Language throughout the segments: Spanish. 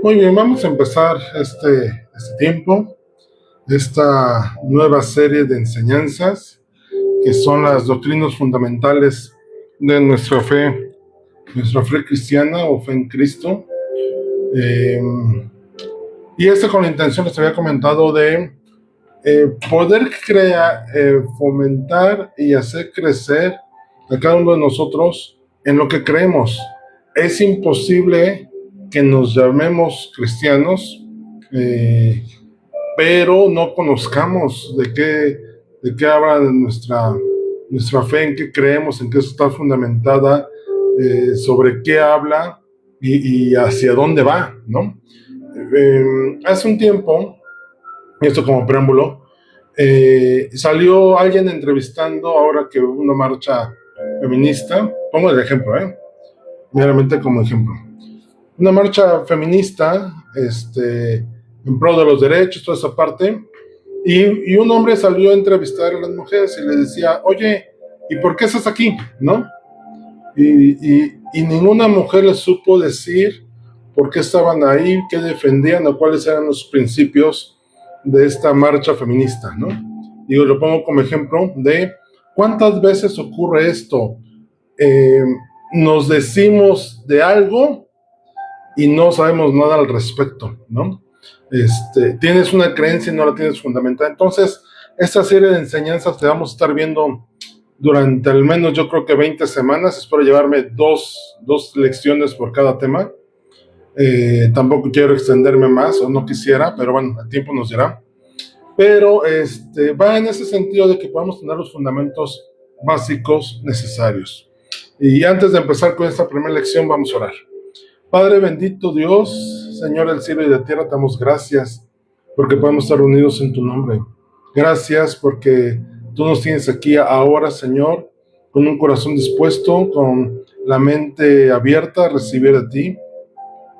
Muy bien, vamos a empezar este tiempo, esta nueva serie de enseñanzas que son las doctrinas fundamentales de nuestra fe cristiana o fe en Cristo. Eh, y con la intención, les había comentado, de poder fomentar y hacer crecer a cada uno de nosotros en lo que creemos. Es imposible que nos llamemos cristianos, pero no conozcamos de qué habla nuestra fe, en qué creemos, en qué está fundamentada, sobre qué habla y hacia dónde va, ¿no? Hace un tiempo, y esto como preámbulo, salió alguien entrevistando ahora que hubo una marcha feminista. Pongo el ejemplo, meramente como ejemplo. Una marcha feminista, en pro de los derechos, toda esa parte, y un hombre salió a entrevistar a las mujeres y le decía, oye, ¿y por qué estás aquí? ¿No? Y ninguna mujer le supo decir por qué estaban ahí, qué defendían o cuáles eran los principios de esta marcha feminista, ¿no? Digo, lo pongo como ejemplo de cuántas veces ocurre esto. Nos decimos de algo y no sabemos nada al respecto, ¿no? Tienes una creencia y no la tienes fundamentada. Entonces, esta serie de enseñanzas que vamos a estar viendo durante al menos, yo creo que 20 semanas, espero llevarme dos lecciones por cada tema. Tampoco quiero extenderme más, o no quisiera, pero bueno, el tiempo nos dirá. Pero va en ese sentido de que podamos tener los fundamentos básicos necesarios. Y antes de empezar con esta primera lección, vamos a orar. Padre bendito Dios, Señor del cielo y de la tierra, te damos gracias porque podemos estar unidos en tu nombre. Gracias porque tú nos tienes aquí ahora, Señor, con un corazón dispuesto, con la mente abierta a recibir de ti,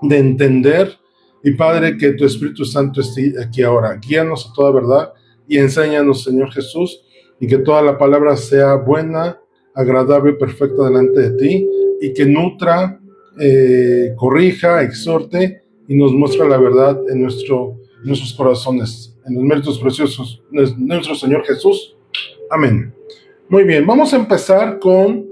de entender. Y Padre, que tu Espíritu Santo esté aquí ahora. Guíanos a toda verdad y enséñanos, Señor Jesús, y que toda la palabra sea buena, agradable y perfecta delante de ti, y que nutra, corrija, exhorte y nos muestra la verdad en nuestros corazones, en los méritos preciosos de nuestro Señor Jesús. Amén. Muy bien, vamos a empezar con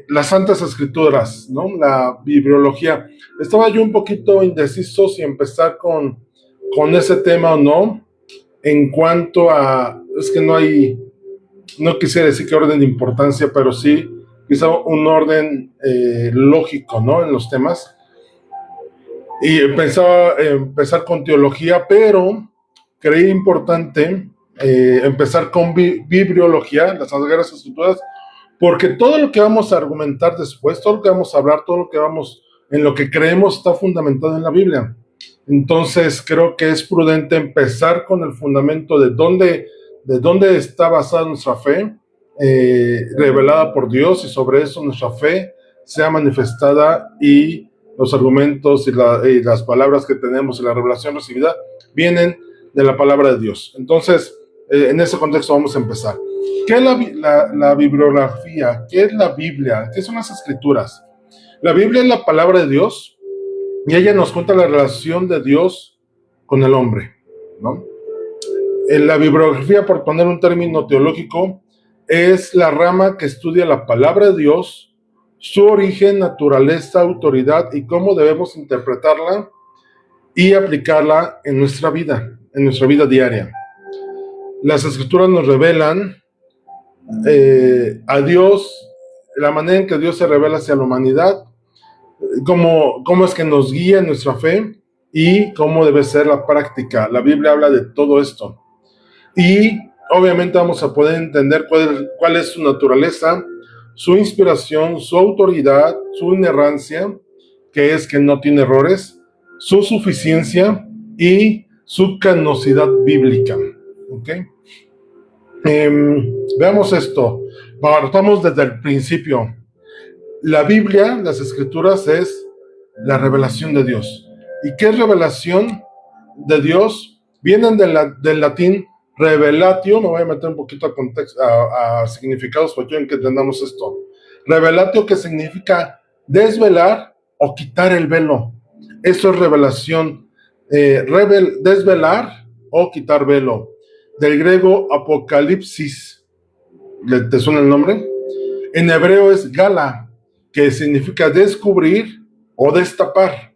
las Santas Escrituras, ¿no? La bibliología. Estaba yo un poquito indeciso si empezar con ese tema o no, en cuanto a, es que no quisiera decir qué orden de importancia, pero sí quizá un orden lógico, ¿no? En los temas. Y pensaba empezar con teología, pero creí importante empezar con bibliología, las Sagradas Escrituras, porque todo lo que vamos a argumentar después, todo lo que vamos a hablar, en lo que creemos está fundamentado en la Biblia. Entonces creo que es prudente empezar con el fundamento de dónde está basada nuestra fe, revelada por Dios, y sobre eso nuestra fe sea manifestada, y los argumentos y las palabras que tenemos y la revelación recibida vienen de la palabra de Dios. Entonces, en ese contexto vamos a empezar. ¿Qué es la bibliografía? ¿Qué es la Biblia? ¿Qué son las Escrituras? La Biblia es la palabra de Dios, y ella nos cuenta la relación de Dios con el hombre, ¿no? La bibliografía, por poner un término teológico, es la rama que estudia la palabra de Dios, su origen, naturaleza, autoridad y cómo debemos interpretarla y aplicarla en nuestra vida diaria. Las Escrituras nos revelan a Dios, la manera en que Dios se revela hacia la humanidad, cómo es que nos guía en nuestra fe y cómo debe ser la práctica. La Biblia habla de todo esto. Y obviamente vamos a poder entender cuál es su naturaleza, su inspiración, su autoridad, su inerrancia, que es que no tiene errores, su suficiencia y su canosidad bíblica. ¿Ok? Veamos esto. Partamos desde el principio. La Biblia, las Escrituras, es la revelación de Dios. ¿Y qué es revelación de Dios? Vienen del latín revelatio. Me voy a meter un poquito a contexto, a significados, para que entendamos esto. Revelatio, que significa desvelar o quitar el velo. Eso es revelación. Desvelar o quitar velo. Del griego apocalipsis. ¿Te suena el nombre? En hebreo es gala, que significa descubrir o destapar,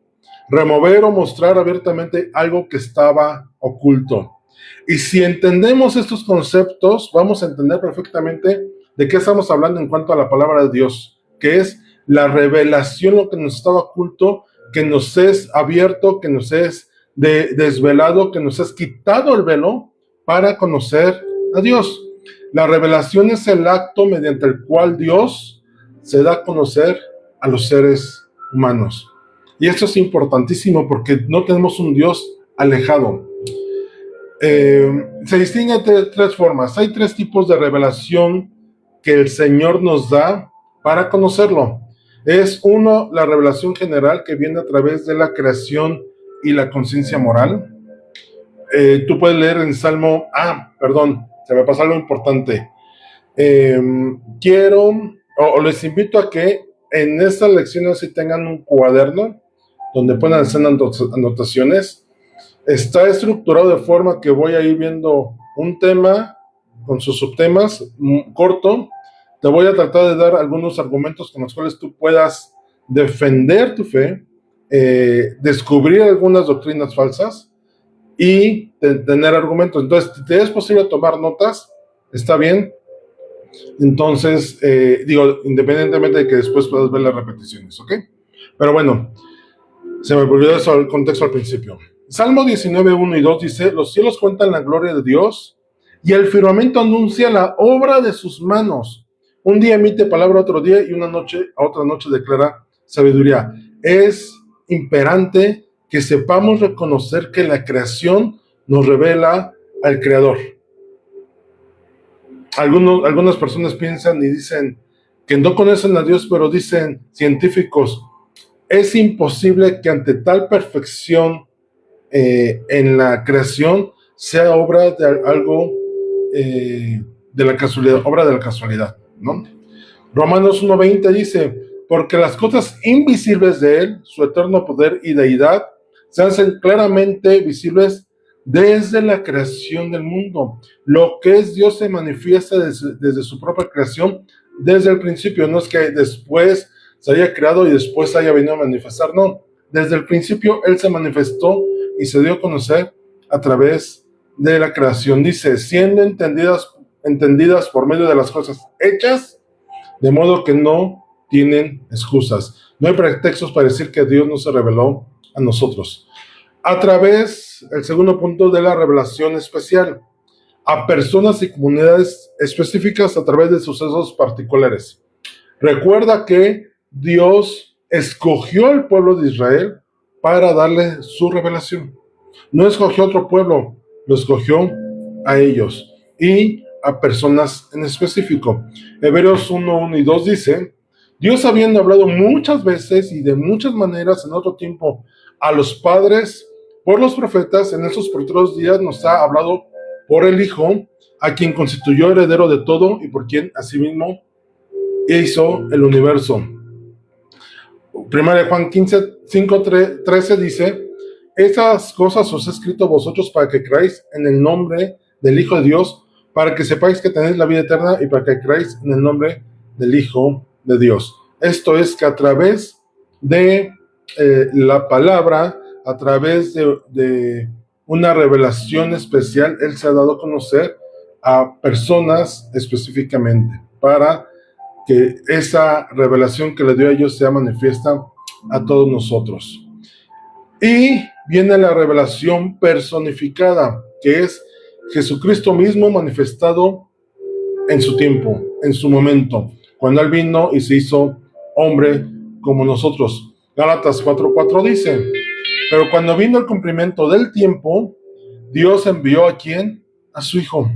remover o mostrar abiertamente algo que estaba oculto. Y si entendemos estos conceptos, vamos a entender perfectamente de qué estamos hablando en cuanto a la palabra de Dios, que es la revelación, lo que nos estaba oculto, que nos es abierto, que nos es desvelado, que nos es quitado el velo para conocer a Dios. La revelación es el acto mediante el cual Dios se da a conocer a los seres humanos. Y esto es importantísimo porque no tenemos un Dios alejado. Se distinguen tres formas. Hay tres tipos de revelación que el Señor nos da para conocerlo. Es uno, la revelación general que viene a través de la creación y la conciencia moral. Tú puedes leer en Salmo, se me pasó algo importante. Les invito a que en estas lecciones sí tengan un cuaderno donde puedan hacer anotaciones. Está estructurado de forma que voy a ir viendo un tema con sus subtemas corto. Te voy a tratar de dar algunos argumentos con los cuales tú puedas defender tu fe, descubrir algunas doctrinas falsas y tener argumentos. Entonces, si te es posible tomar notas, está bien. Entonces, independientemente de que después puedas ver las repeticiones, ¿ok? Pero bueno, se me olvidó eso el contexto al principio. Salmo 19, 1 y 2 dice: los cielos cuentan la gloria de Dios y el firmamento anuncia la obra de sus manos. Un día emite palabra otro día y a otra noche declara sabiduría. Es imperante que sepamos reconocer que la creación nos revela al Creador. Algunas personas piensan y dicen que no conocen a Dios, pero dicen científicos, es imposible que ante tal perfección en la creación sea obra de algo de la casualidad, obra de la casualidad, ¿no? Romanos 1:20 dice: porque las cosas invisibles de Él, su eterno poder y deidad, se hacen claramente visibles desde la creación del mundo. Lo que es Dios se manifiesta desde su propia creación, desde el principio. No es que después se haya creado y después haya venido a manifestar, no. Desde el principio Él se manifestó y se dio a conocer a través de la creación. Dice, siendo entendidas por medio de las cosas hechas, de modo que no tienen excusas. No hay pretextos para decir que Dios no se reveló a nosotros. A través, el segundo punto, de la revelación especial, a personas y comunidades específicas a través de sucesos particulares. Recuerda que Dios escogió al pueblo de Israel para darle su revelación. No escogió a otro pueblo, lo escogió a ellos y a personas en específico. Hebreos 1:1 y 2 dice: Dios, habiendo hablado muchas veces y de muchas maneras en otro tiempo a los padres por los profetas, en esos postreros días nos ha hablado por el Hijo, a quien constituyó heredero de todo y por quien asimismo hizo el universo. Primera de Juan 5:13 dice: estas cosas os he escrito a vosotros para que creáis en el nombre del Hijo de Dios, para que sepáis que tenéis la vida eterna y para que creáis en el nombre del Hijo de Dios. Esto es que a través de la palabra, a través de una revelación especial, Él se ha dado a conocer a personas específicamente, para que esa revelación que le dio a ellos sea manifiesta a todos nosotros. Y viene la revelación personificada, que es Jesucristo mismo manifestado en su tiempo, en su momento, cuando Él vino y se hizo hombre como nosotros. Gálatas 4:4 dice: pero cuando vino el cumplimiento del tiempo, Dios envió ¿a quién? A su Hijo,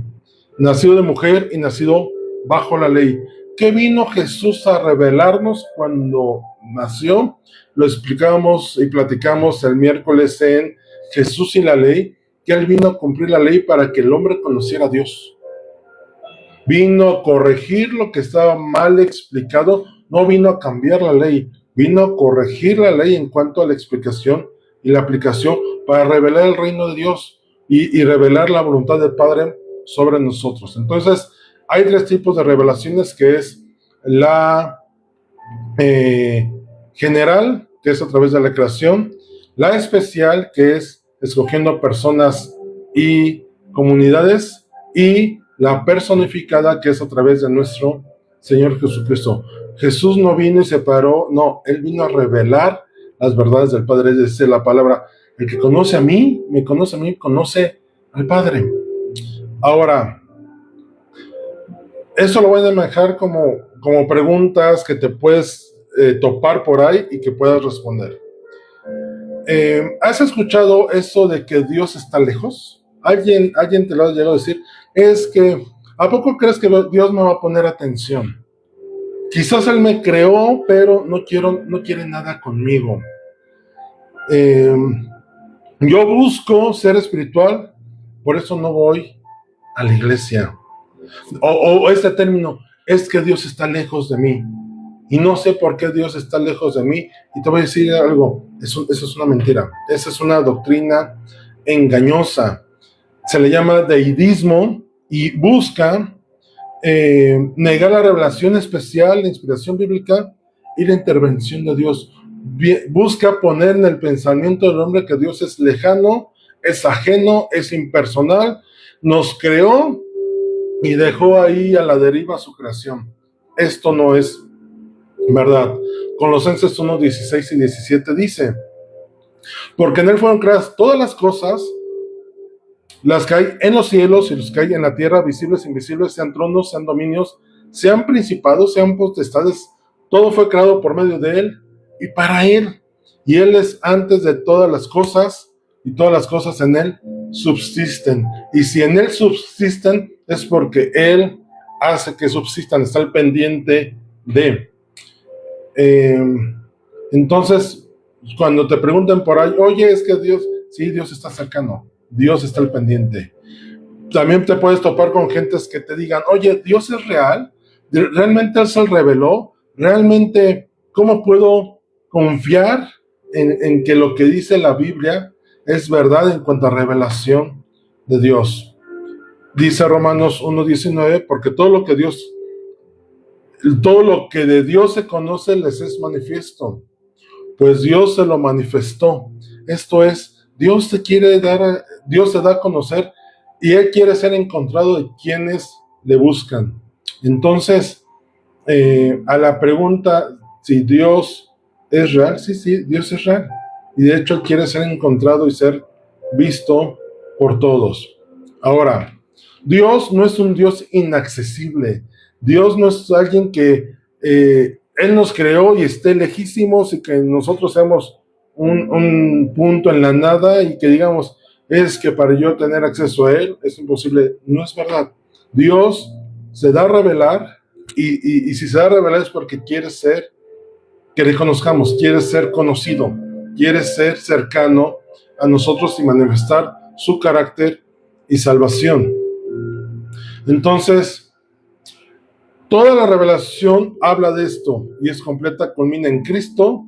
nacido de mujer y nacido bajo la ley. ¿Qué vino Jesús a revelarnos cuando nació? Lo explicamos y platicamos el miércoles en Jesús y la ley, que Él vino a cumplir la ley para que el hombre conociera a Dios. Vino a corregir lo que estaba mal explicado, no vino a cambiar la ley, vino a corregir la ley en cuanto a la explicación y la aplicación para revelar el reino de Dios y revelar la voluntad del Padre sobre nosotros. Entonces, hay tres tipos de revelaciones, que es la general, que es a través de la creación, la especial, que es escogiendo personas y comunidades, y la personificada, que es a través de nuestro Señor Jesucristo. Jesús no vino y se paró, no, Él vino a revelar las verdades del Padre. Es decir, la palabra, el que conoce a mí, me conoce a mí, conoce al Padre. Ahora, eso lo voy a manejar como preguntas que te puedes topar por ahí y que puedas responder. ¿Has escuchado eso de que Dios está lejos? ¿Alguien te lo ha llegado a decir? Es que, ¿a poco crees que Dios me va a poner atención? Quizás Él me creó, pero no quiere nada conmigo. Yo busco ser espiritual, por eso no voy a la iglesia. O este término, es que Dios está lejos de mí. Y no sé por qué Dios está lejos de mí. Y te voy a decir algo, eso es una mentira. Esa es una doctrina engañosa. Se le llama deidismo y busca negar la revelación especial, la inspiración bíblica y la intervención de Dios. Busca poner en el pensamiento del hombre que Dios es lejano, es ajeno, es impersonal, nos creó y dejó ahí a la deriva su creación. Esto no es verdad. Colosenses 1, 16 y 17 dice: porque en Él fueron creadas todas las cosas, las que hay en los cielos y los que hay en la tierra, visibles e invisibles, sean tronos, sean dominios, sean principados, sean potestades. Todo fue creado por medio de Él y para Él. Y Él es antes de todas las cosas, y todas las cosas en Él subsisten. Y si en Él subsisten, es porque Él hace que subsistan, está al pendiente de. Entonces, cuando te pregunten por ahí, oye, es que Dios, sí, Dios está cercano, Dios está al pendiente. También te puedes topar con gentes que te digan, oye, ¿Dios es real? ¿Realmente Él se reveló? ¿Realmente cómo puedo confiar en que lo que dice la Biblia es verdad en cuanto a revelación de Dios? Dice Romanos 1:19, porque todo lo que de Dios se conoce les es manifiesto, pues Dios se lo manifestó. Esto es, Dios te da a conocer y Él quiere ser encontrado de quienes le buscan. Entonces, a la pregunta si Dios es real, sí, Dios es real. Y de hecho Él quiere ser encontrado y ser visto por todos. Ahora, Dios no es un Dios inaccesible. Dios no es alguien que Él nos creó y esté lejísimos y que nosotros seamos un punto en la nada y que digamos, es que para yo tener acceso a Él es imposible. No es verdad. Dios se da a revelar y si se da a revelar es porque quiere que le conozcamos, quiere ser conocido, quiere ser cercano a nosotros y manifestar su carácter y salvación. Entonces, toda la revelación habla de esto y es completa, culmina en Cristo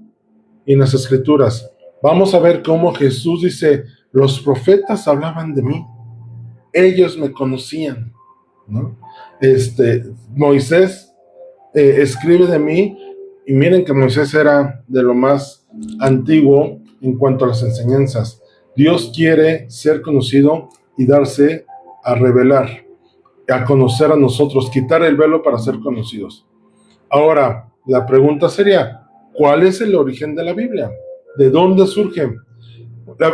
y en las Escrituras. Vamos a ver cómo Jesús dice, los profetas hablaban de mí, ellos me conocían, ¿no? Moisés escribe de mí, y miren que Moisés era de lo más antiguo en cuanto a las enseñanzas. Dios quiere ser conocido y darse a revelar, a conocer a nosotros, quitar el velo para ser conocidos. Ahora, la pregunta sería, ¿cuál es el origen de la Biblia? ¿De dónde surge?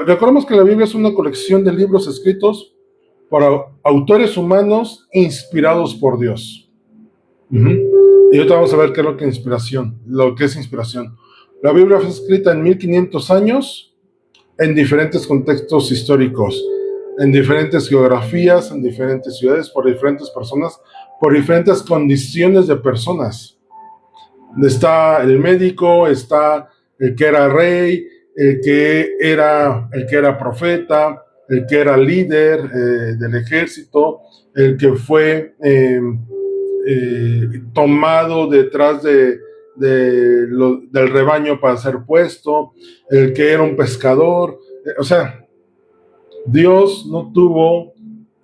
Recordemos que la Biblia es una colección de libros escritos por autores humanos inspirados por Dios. Y ahorita vamos a ver qué es lo que es inspiración. La Biblia fue escrita en 1500 años en diferentes contextos históricos, en diferentes geografías, en diferentes ciudades, por diferentes personas, por diferentes condiciones de personas. Está el médico, está el que era rey, el que era profeta, el que era líder del ejército, el que fue tomado detrás de del rebaño para ser puesto, el que era un pescador. O sea, Dios no tuvo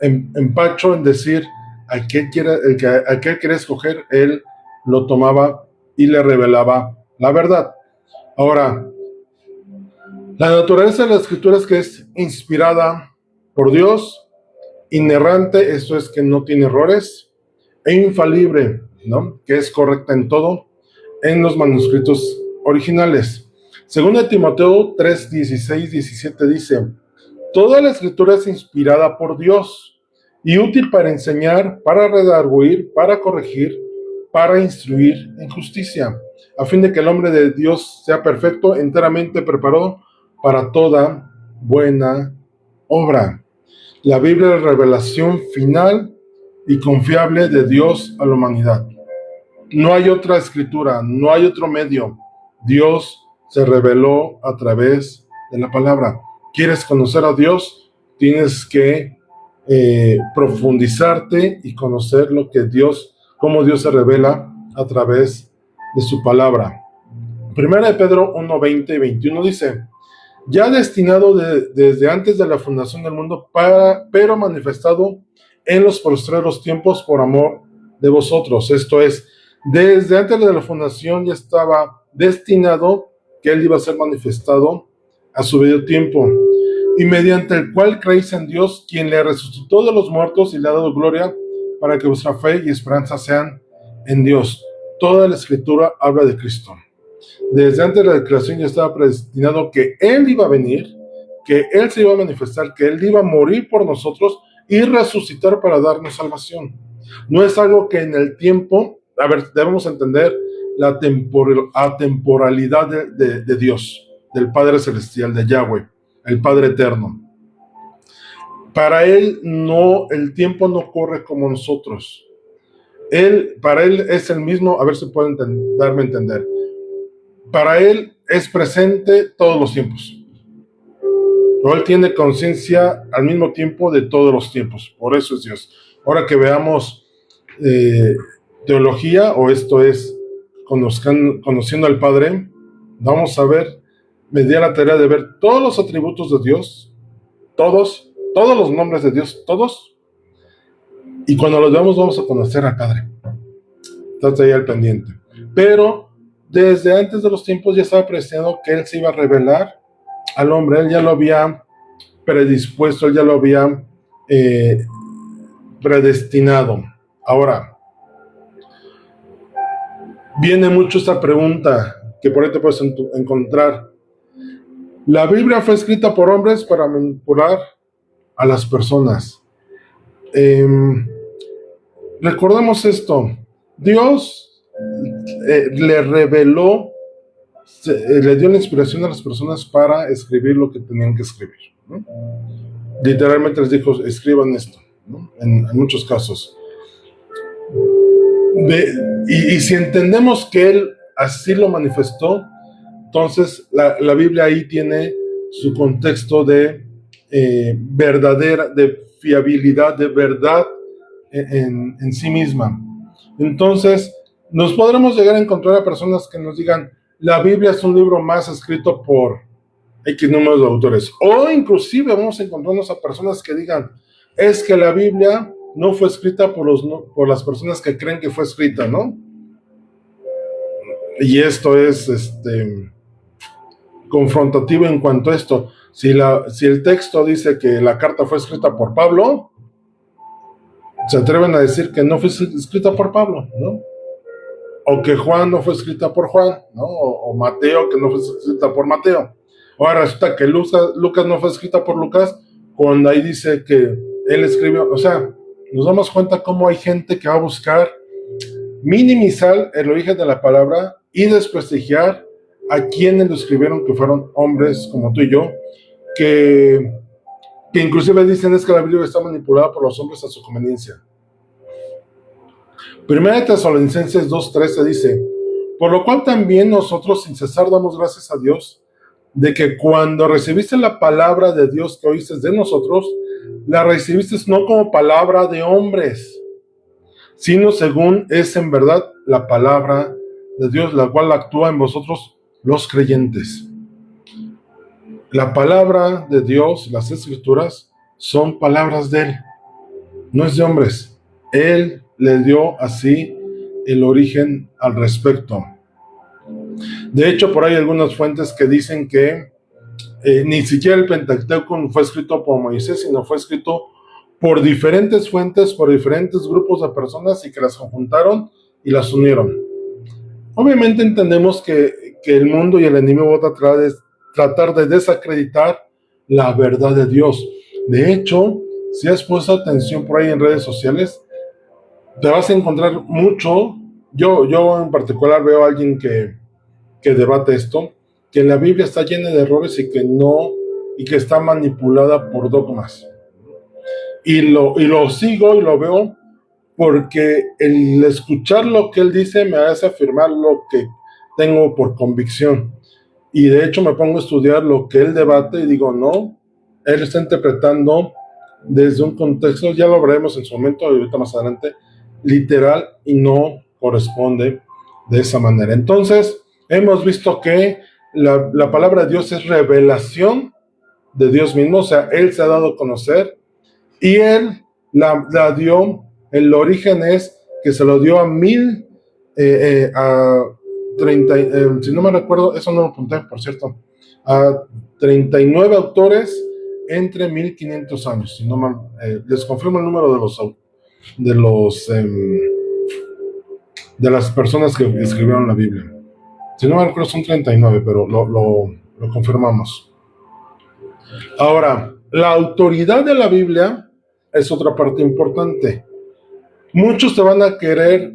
empacho en decir a qué quiere escoger. Él lo tomaba y le revelaba la verdad. Ahora, la naturaleza de la escritura es que es inspirada por Dios, inerrante, esto es que no tiene errores, e infalible, ¿no? Que es correcta en todo, en los manuscritos originales. Según Timoteo 3, 16, 17 dice: toda la escritura es inspirada por Dios y útil para enseñar, para redarguir, para corregir, para instruir en justicia, a fin de que el hombre de Dios sea perfecto, enteramente preparado para toda buena obra. La Biblia es la revelación final y confiable de Dios a la humanidad. No hay otra escritura, no hay otro medio. Dios se reveló a través de la palabra. ¿Quieres conocer a Dios? Tienes que profundizarte y conocer cómo Dios se revela a través de su palabra. Primera de Pedro 1, 20 y 21 dice: ya destinado desde antes de la fundación del mundo, pero manifestado en los postreros tiempos por amor de vosotros. Esto es, desde antes de la fundación ya estaba destinado que Él iba a ser manifestado a su debido tiempo, y mediante el cual creéis en Dios, quien le resucitó de los muertos y le ha dado gloria, para que vuestra fe y esperanza sean en Dios. Toda la Escritura habla de Cristo. Desde antes de la creación ya estaba predestinado que Él iba a venir, que Él se iba a manifestar, que Él iba a morir por nosotros y resucitar para darnos salvación. No es algo que en el tiempo, debemos entender la atemporalidad de Dios, del Padre Celestial, de Yahweh, el Padre Eterno. Para Él el tiempo no corre como nosotros. Para Él es el mismo, a ver si pueden darme a entender. Para Él es presente todos los tiempos. Pero Él tiene conciencia al mismo tiempo de todos los tiempos. Por eso es Dios. Ahora que veamos teología, o esto es conociendo al Padre, vamos a ver, me di a la tarea de ver todos los atributos de Dios, todos los nombres de Dios, todos. Y cuando los veamos vamos a conocer al Padre. Estás ahí al pendiente. Pero desde antes de los tiempos ya estaba predestinado que Él se iba a revelar al hombre. Él ya lo había predispuesto, Él ya lo había predestinado. Ahora, viene mucho esta pregunta que por ahí te puedes encontrar. La Biblia fue escrita por hombres para manipular a las personas. Recordemos esto. Dios le reveló, le dio la inspiración a las personas para escribir lo que tenían que escribir, ¿no? Literalmente les dijo: escriban esto, ¿no? En muchos casos. Y si entendemos que Él así lo manifestó, entonces la Biblia ahí tiene su contexto de verdadera, de fiabilidad, de verdad en sí misma. Entonces, nos podremos llegar a encontrar a personas que nos digan: la Biblia es un libro más escrito por X número de autores. O inclusive vamos a encontrarnos a personas que digan: es que la Biblia no fue escrita por las personas que creen que fue escrita, ¿no? Y esto es confrontativo en cuanto a esto. Si el texto dice que la carta fue escrita por Pablo, se atreven a decir que no fue escrita por Pablo, ¿no? O que Juan no fue escrita por Juan, ¿no? O Mateo, que no fue escrita por Mateo. Ahora resulta que Lucas no fue escrita por Lucas, cuando ahí dice que él escribió. O sea, nos damos cuenta cómo hay gente que va a buscar minimizar el origen de la palabra y desprestigiar a quienes lo escribieron, que fueron hombres como tú y yo, que inclusive dicen es que la Biblia está manipulada por los hombres a su conveniencia. Primera de Tesalonicenses 2:13 dice: por lo cual también nosotros sin cesar damos gracias a Dios de que cuando recibiste la palabra de Dios que oíste de nosotros, la recibiste no como palabra de hombres, sino según es en verdad la palabra de Dios, la cual actúa en vosotros los creyentes. La palabra de Dios, las escrituras, son palabras de Él, no es de hombres. Él le dio así el origen al respecto. De hecho, por ahí hay algunas fuentes que dicen que ni siquiera el Pentateuco fue escrito por Moisés, sino fue escrito por diferentes fuentes, por diferentes grupos de personas, y que las conjuntaron y las unieron. Obviamente entendemos que el mundo y el enemigo van a tratar de desacreditar la verdad de Dios. De hecho, si has puesto atención por ahí en redes sociales, te vas a encontrar mucho. Yo en particular veo a alguien que debate esto, que la Biblia está llena de errores y que está manipulada por dogmas. Y lo sigo y lo veo porque el escuchar lo que él dice me hace afirmar lo que tengo por convicción. Y de hecho me pongo a estudiar lo que él debate y digo, no, él está interpretando desde un contexto, ya lo veremos en su momento, ahorita más adelante, literal, y no corresponde de esa manera. Entonces, hemos visto que la palabra de Dios es revelación de Dios mismo, o sea, Él se ha dado a conocer y Él la dio. El origen es que se lo dio a 30, si no me recuerdo, eso no lo apunté, por cierto, a 39 autores entre 1500 años. Si no les confirmo el número de las personas que escribieron la Biblia. Si no me recuerdo, son 39, pero lo confirmamos. Ahora, la autoridad de la Biblia es otra parte importante. Muchos te van a querer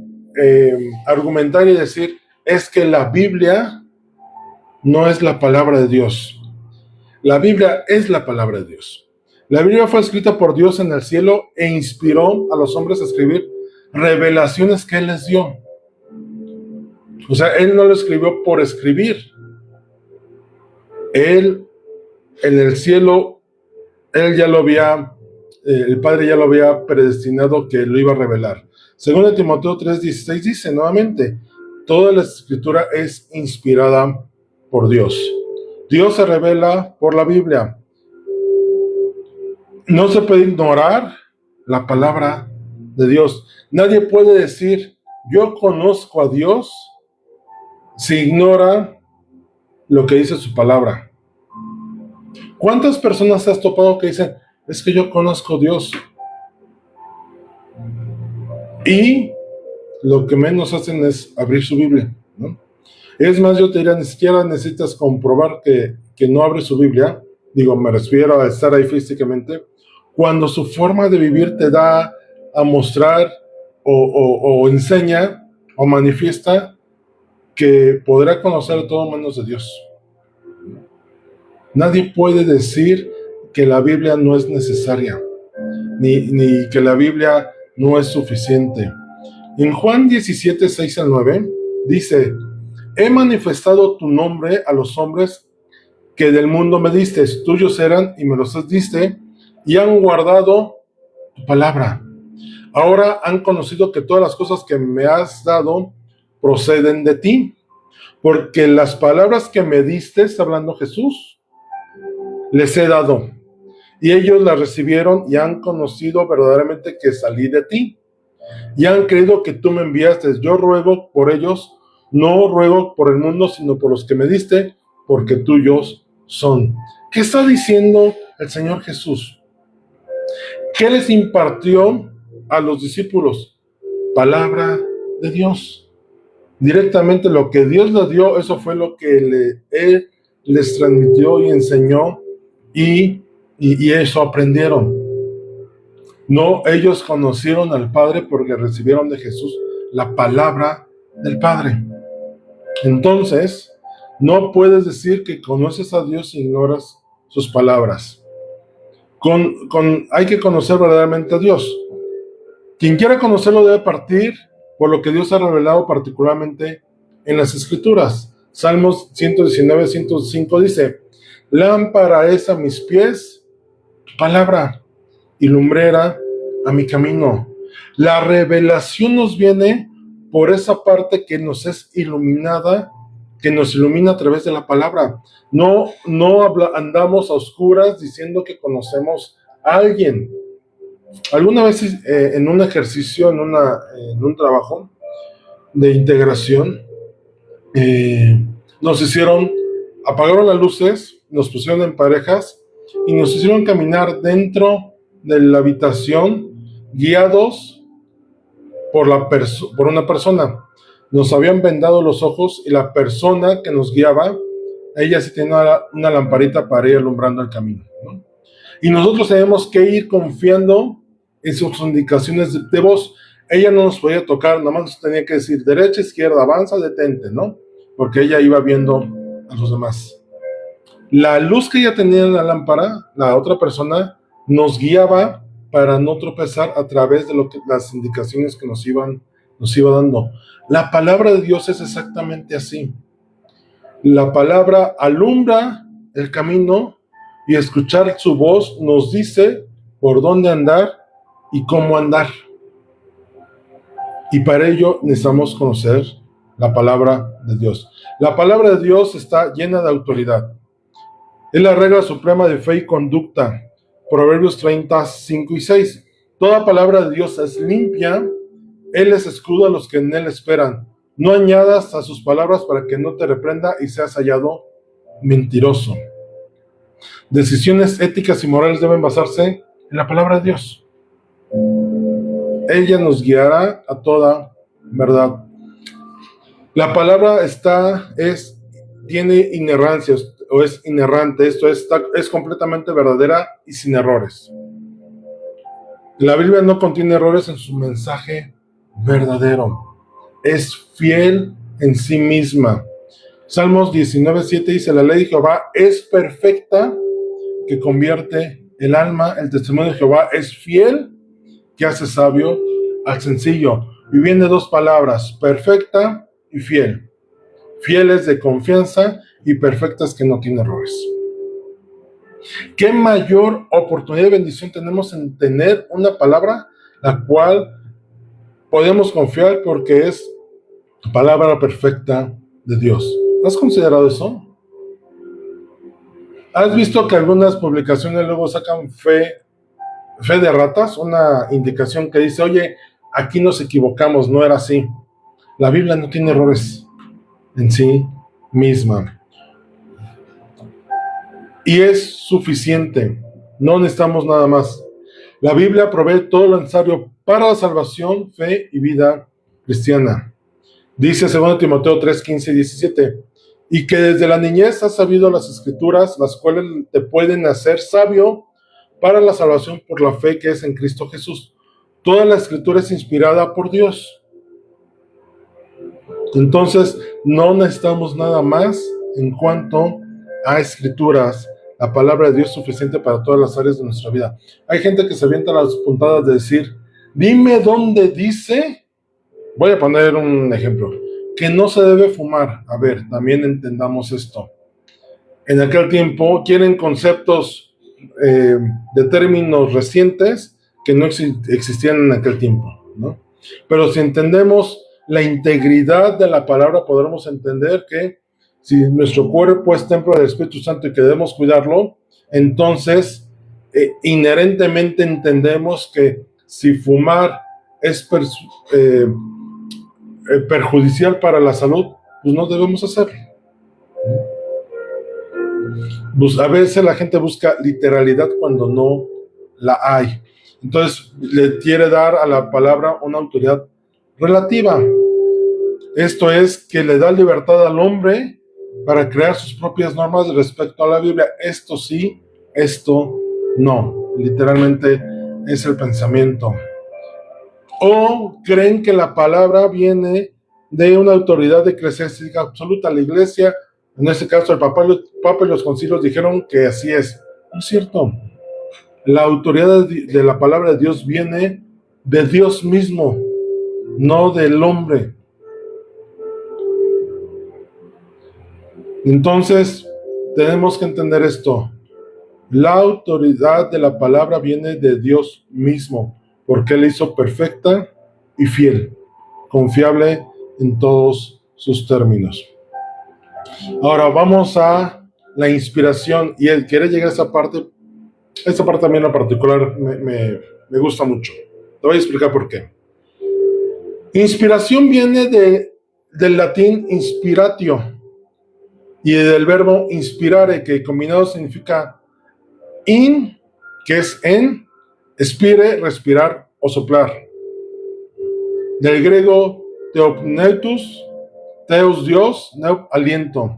argumentar y decir, es que la Biblia no es la palabra de Dios. La Biblia es la palabra de Dios. La Biblia fue escrita por Dios en el cielo e inspiró a los hombres a escribir revelaciones que Él les dio. O sea, Él no lo escribió por escribir. Él, en el cielo, Él ya lo había, el Padre ya lo había predestinado que lo iba a revelar. Según Timoteo 3:16 dice nuevamente, toda la escritura es inspirada por Dios. Dios se revela por la Biblia. No se puede ignorar la palabra de Dios. Nadie puede decir, yo conozco a Dios, si ignora lo que dice su palabra. ¿Cuántas personas has topado que dicen, es que yo conozco a Dios? Y lo que menos hacen es abrir su Biblia, ¿no? Es más, yo te diría, ni siquiera necesitas comprobar que no abre su Biblia. Digo, me refiero a estar ahí físicamente. Cuando su forma de vivir te da a mostrar o enseña o manifiesta que podrá conocer todo menos de Dios. Nadie puede decir que la Biblia no es necesaria, ni que la Biblia no es suficiente. En Juan 17, 6 al 9, dice, he manifestado tu nombre a los hombres que del mundo me diste, tuyos eran y me los diste, y han guardado tu palabra. Ahora han conocido que todas las cosas que me has dado proceden de ti, porque las palabras que me diste, está hablando Jesús, les he dado, y ellos las recibieron y han conocido verdaderamente que salí de ti, y han creído que tú me enviaste. Yo ruego por ellos, no ruego por el mundo, sino por los que me diste, porque tuyos son. ¿Qué está diciendo el Señor Jesús? ¿Qué les impartió a los discípulos? Palabra de Dios. Directamente lo que Dios les dio, eso fue lo que Él les transmitió y enseñó, y eso aprendieron. No, ellos conocieron al Padre porque recibieron de Jesús la palabra del Padre. Entonces, no puedes decir que conoces a Dios e ignoras sus palabras. Hay que conocer verdaderamente a Dios. Quien quiera conocerlo debe partir por lo que Dios ha revelado particularmente en las Escrituras. Salmos 119, 105 dice, lámpara es a mis pies tu palabra y lumbrera a mi camino. La revelación nos viene por esa parte que nos es iluminada, que nos ilumina a través de la palabra. No andamos a oscuras diciendo que conocemos a alguien. Alguna vez en un ejercicio, en un trabajo de integración, apagaron las luces, nos pusieron en parejas y nos hicieron caminar dentro de la habitación guiados por una persona. Nos habían vendado los ojos y la persona que nos guiaba, ella sí tenía una lamparita para ir alumbrando el camino, ¿no? Y nosotros tenemos que ir confiando en sus indicaciones de voz. Ella no nos podía tocar, nada más nos tenía que decir derecha, izquierda, avanza, detente, ¿no? Porque ella iba viendo a los demás. La luz que ella tenía en la lámpara, la otra persona, nos guiaba para no tropezar a través de las indicaciones que nos iba dando. La palabra de Dios es exactamente así. La palabra alumbra el camino y escuchar su voz nos dice por dónde andar y cómo andar. Y para ello necesitamos conocer la palabra de Dios. La palabra de Dios está llena de autoridad. Es la regla suprema de fe y conducta. Proverbios 30, 5 y 6. Toda palabra de Dios es limpia. Él es escudo a los que en él esperan. No añadas a sus palabras para que no te reprenda y seas hallado mentiroso. Decisiones éticas y morales deben basarse en la palabra de Dios. Ella nos guiará a toda verdad. La palabra tiene inerrancia o es inerrante, esto es completamente verdadera y sin errores. La Biblia no contiene errores en su mensaje verdadero. Es fiel en sí misma. Salmos 19:7 dice: la ley de Jehová es perfecta, que convierte el alma. El testimonio de Jehová es fiel, que hace sabio al sencillo. Y viene dos palabras: perfecta y fiel. Fiel es de confianza y perfecta es que no tiene errores. ¿Qué mayor oportunidad de bendición tenemos en tener una palabra la cual podemos confiar porque es palabra perfecta de Dios? ¿Has considerado eso? ¿Has visto que algunas publicaciones luego sacan fe de ratas? Una indicación que dice: oye, aquí nos equivocamos, no era así. La Biblia no tiene errores en sí misma. Y es suficiente. No necesitamos nada más. La Biblia provee todo lo necesario para la salvación, fe y vida cristiana. Dice 2 Timoteo 3, 15 y 17. Y que desde la niñez has sabido las escrituras, las cuales te pueden hacer sabio para la salvación por la fe que es en Cristo Jesús. Toda la escritura es inspirada por Dios. Entonces, no necesitamos nada más en cuanto a escrituras. La palabra de Dios es suficiente para todas las áreas de nuestra vida. Hay gente que se avienta las puntadas de decir: dime dónde dice. Voy a poner un ejemplo. Que no se debe fumar. A ver, también entendamos esto. En aquel tiempo quieren conceptos de términos recientes que no existían en aquel tiempo, ¿no? Pero si entendemos la integridad de la palabra, podremos entender que si nuestro cuerpo es templo del Espíritu Santo y que debemos cuidarlo, entonces inherentemente entendemos que si fumar es perjudicial para la salud, pues no debemos hacerlo. Pues a veces la gente busca literalidad cuando no la hay. Entonces le quiere dar a la palabra una autoridad relativa. Esto es que le da libertad al hombre para crear sus propias normas respecto a la Biblia. Esto sí, esto no. Literalmente es el pensamiento. O creen que la palabra viene de una autoridad eclesiástica absoluta. La iglesia, en este caso el Papa y los concilios, dijeron que así es. No es cierto. La autoridad de la palabra de Dios viene de Dios mismo, no del hombre. Entonces, tenemos que entender esto. La autoridad de la palabra viene de Dios mismo, porque Él hizo perfecta y fiel. confiable en todos sus términos. Ahora vamos a la inspiración, y él quiere llegar a esa parte también en particular me gusta mucho. Te voy a explicar por qué. Inspiración viene del latín inspiratio y del verbo inspirare, que combinado significa in, que es en, spire, respirar o soplar. Del griego theopneutos, theos Dios, neu aliento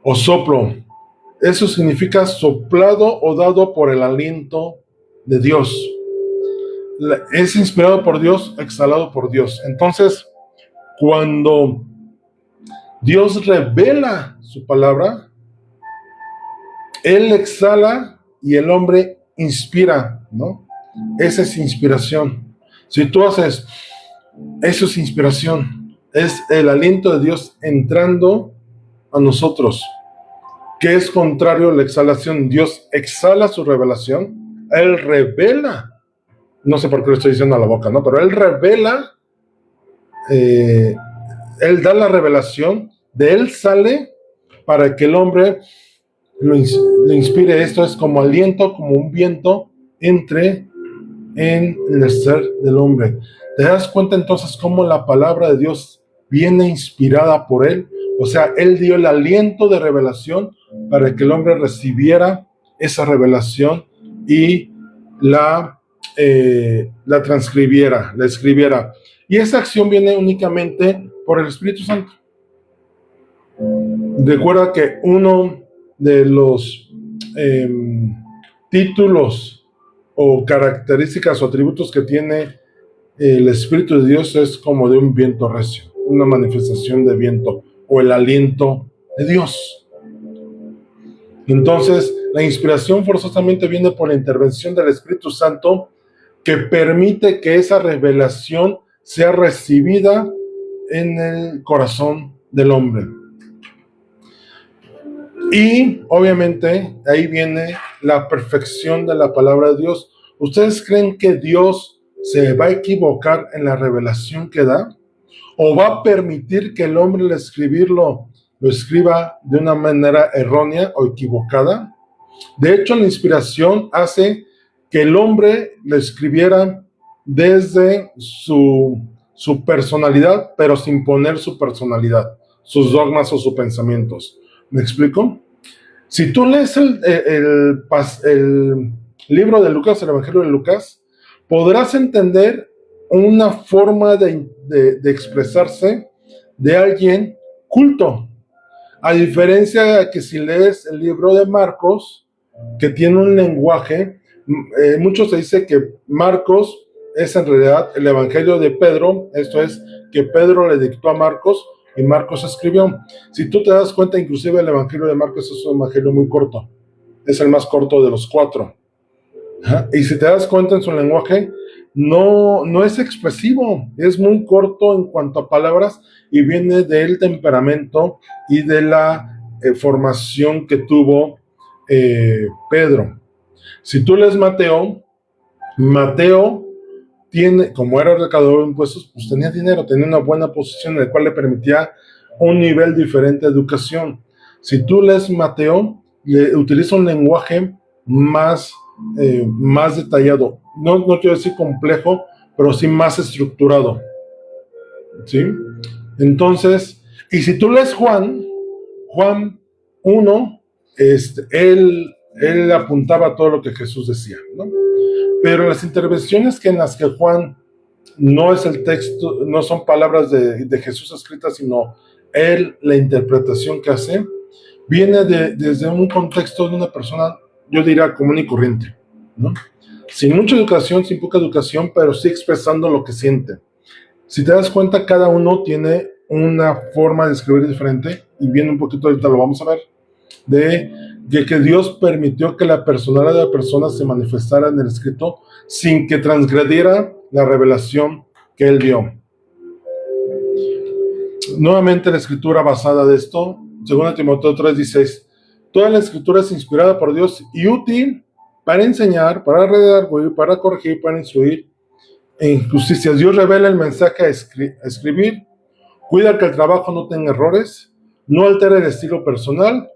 o soplo. Eso significa soplado o dado por el aliento de Dios. Es inspirado por Dios, exhalado por Dios. Entonces, cuando Dios revela su palabra, Él exhala y el hombre inspira, ¿no? Esa es inspiración. Si tú haces, eso es inspiración. Es el aliento de Dios entrando a nosotros, que es contrario a la exhalación. Dios exhala su revelación, Él revela. No sé por qué lo estoy diciendo a la boca, ¿no? Pero Él revela, Él da la revelación, de Él sale para que el hombre lo inspire. Esto es como aliento, como un viento, entre en el ser del hombre. ¿Te das cuenta entonces cómo la palabra de Dios viene inspirada por Él? O sea, Él dio el aliento de revelación para que el hombre recibiera esa revelación y la transcribiera, la escribiera. Y esa acción viene únicamente por el Espíritu Santo. Recuerda que uno de los títulos o características o atributos que tiene el Espíritu de Dios es como de un viento recio, una manifestación de viento o el aliento de Dios. Entonces, la inspiración forzosamente viene por la intervención del Espíritu Santo, que permite que esa revelación sea recibida en el corazón del hombre. Y obviamente ahí viene la perfección de la palabra de Dios. ¿Ustedes creen que Dios se va a equivocar en la revelación que da? ¿O va a permitir que el hombre al escribirlo lo escriba de una manera errónea o equivocada? De hecho, la inspiración hace que el hombre lo escribiera desde su personalidad, pero sin poner su personalidad, sus dogmas o sus pensamientos. ¿Me explico? Si tú lees el libro de Lucas, el Evangelio de Lucas, podrás entender una forma de expresarse de alguien culto. A diferencia de que si lees el libro de Marcos, que tiene un lenguaje, muchos se dice que Marcos es en realidad el Evangelio de Pedro, esto es, que Pedro le dictó a Marcos y Marcos escribió. Si tú te das cuenta, inclusive el Evangelio de Marcos es un evangelio muy corto, es el más corto de los 4. Y si te das cuenta, en su lenguaje no es expresivo, es muy corto en cuanto a palabras y viene del temperamento y de la formación que tuvo Pedro. Si tú lees Mateo tiene, como era recaudador de impuestos, pues tenía dinero, tenía una buena posición en la cual le permitía un nivel diferente de educación. Si tú lees Mateo, utiliza un lenguaje más detallado, no quiero decir complejo, pero sí más estructurado, ¿sí? Entonces, y si tú lees Juan 1, él apuntaba a todo lo que Jesús decía, ¿no? Pero las intervenciones en las que Juan no es el texto, no son palabras de Jesús escritas, sino la interpretación que hace, viene desde un contexto de una persona, yo diría, común y corriente, ¿no? Sin mucha educación, sin poca educación, pero sí expresando lo que siente. Si te das cuenta, cada uno tiene una forma de escribir diferente, y viene un poquito, ahorita lo vamos a ver, de que Dios permitió que la personalidad de la persona se manifestara en el escrito sin que transgrediera la revelación que él dio. Nuevamente la escritura basada de esto, 2 Timoteo 3:16, toda la escritura es inspirada por Dios y útil para enseñar, para redarguir, para corregir, para instruir e injusticias. Dios revela el mensaje a escribir, cuida que el trabajo no tenga errores, no altera el estilo personal,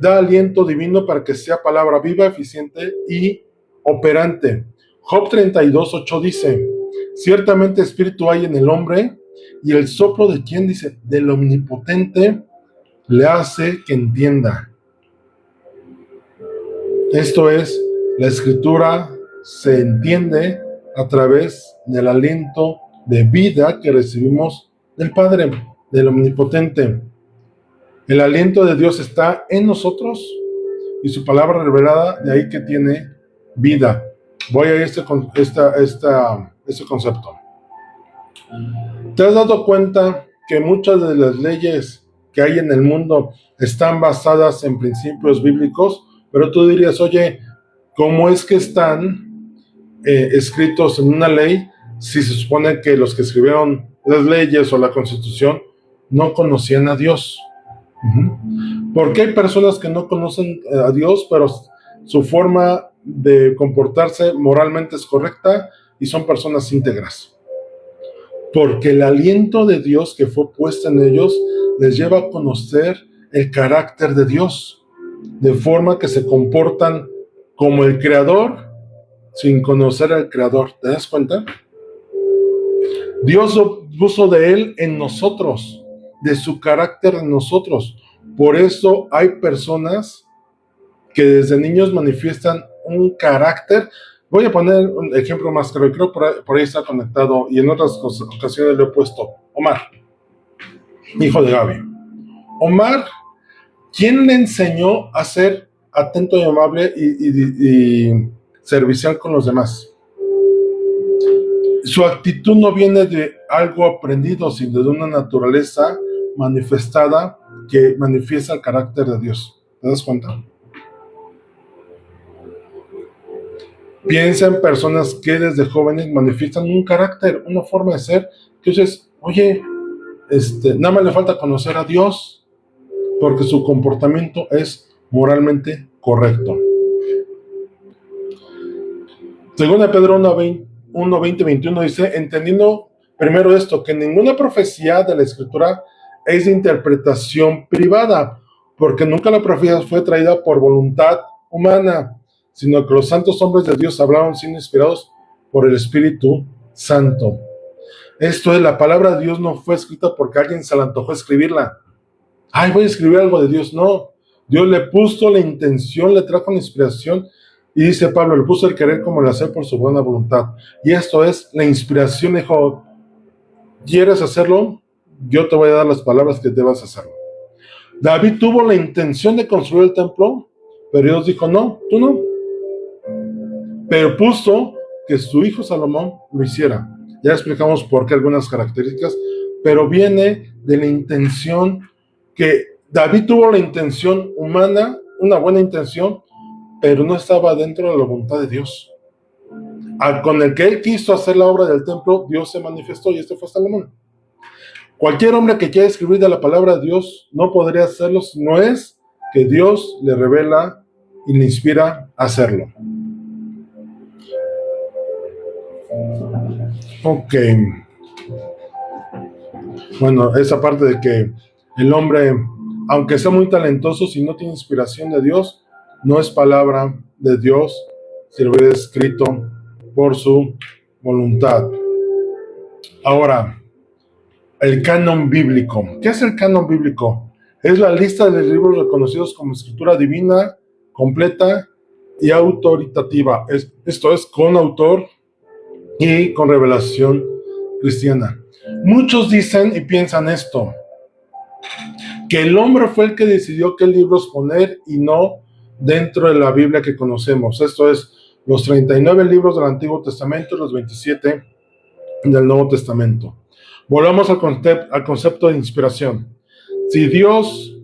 da aliento divino para que sea palabra viva, eficiente y operante. Job 32:8 dice: ciertamente espíritu hay en el hombre, y el soplo de quien, dice, del omnipotente le hace que entienda. Esto es, la escritura se entiende a través del aliento de vida que recibimos del Padre, del Omnipotente. El aliento de Dios está en nosotros y su palabra revelada, de ahí que tiene vida. Voy a este concepto. ¿Te has dado cuenta que muchas de las leyes que hay en el mundo están basadas en principios bíblicos? Pero tú dirías, oye, ¿cómo es que están escritos en una ley si se supone que los que escribieron las leyes o la Constitución no conocían a Dios? Porque hay personas que no conocen a Dios, pero su forma de comportarse moralmente es correcta y son personas íntegras. Porque el aliento de Dios que fue puesto en ellos les lleva a conocer el carácter de Dios, de forma que se comportan como el Creador sin conocer al Creador. ¿Te das cuenta? Dios puso de Él en nosotros, de su carácter en nosotros. Por eso hay personas que desde niños manifiestan un carácter. Voy a poner un ejemplo más claro, creo por ahí está conectado, y en otras ocasiones le he puesto Omar, hijo de Gaby. Omar, ¿quién le enseñó a ser atento y amable y servicial con los demás? Su actitud no viene de algo aprendido, sino de una naturaleza manifestada que manifiesta el carácter de Dios. ¿Te das cuenta? Piensa en personas que desde jóvenes manifiestan un carácter, una forma de ser, que dices, oye, nada más le falta conocer a Dios, porque su comportamiento es moralmente correcto. Según Pedro 1:20-21 dice, entendiendo primero esto, que ninguna profecía de la Escritura es de interpretación privada, porque nunca la profecía fue traída por voluntad humana, sino que los santos hombres de Dios hablaron siendo inspirados por el Espíritu Santo. Esto es, la palabra de Dios no fue escrita porque a alguien se le antojó escribirla. Ay, voy a escribir algo de Dios. No, Dios le puso la intención, le trajo la inspiración, y dice Pablo, le puso el querer como el hacer por su buena voluntad. Y esto es, la inspiración dijo, ¿quieres hacerlo? Yo te voy a dar las palabras que debas hacerlo. David tuvo la intención de construir el templo, pero Dios dijo, no, tú no. Pero puso que su hijo Salomón lo hiciera. Ya explicamos por qué algunas características, pero viene de la intención que David tuvo la intención humana, una buena intención, pero no estaba dentro de la voluntad de Dios. Con el que él quiso hacer la obra del templo, Dios se manifestó, y este fue Salomón. Cualquier hombre que quiera escribir de la palabra de Dios no podría hacerlo si no es que Dios le revela y le inspira a hacerlo. Ok. Bueno, esa parte de que el hombre, aunque sea muy talentoso, si no tiene inspiración de Dios, no es palabra de Dios, si lo hubiera escrito por su voluntad. Ahora, el canon bíblico. ¿Qué es el canon bíblico? Es la lista de libros reconocidos como escritura divina, completa y autoritativa. Esto es, con autor y con revelación cristiana. Muchos dicen y piensan esto, que el hombre fue el que decidió qué libros poner y no dentro de la Biblia que conocemos. Esto es, los 39 libros del Antiguo Testamento y los 27 del Nuevo Testamento. Volvamos al concepto de inspiración. Si Dios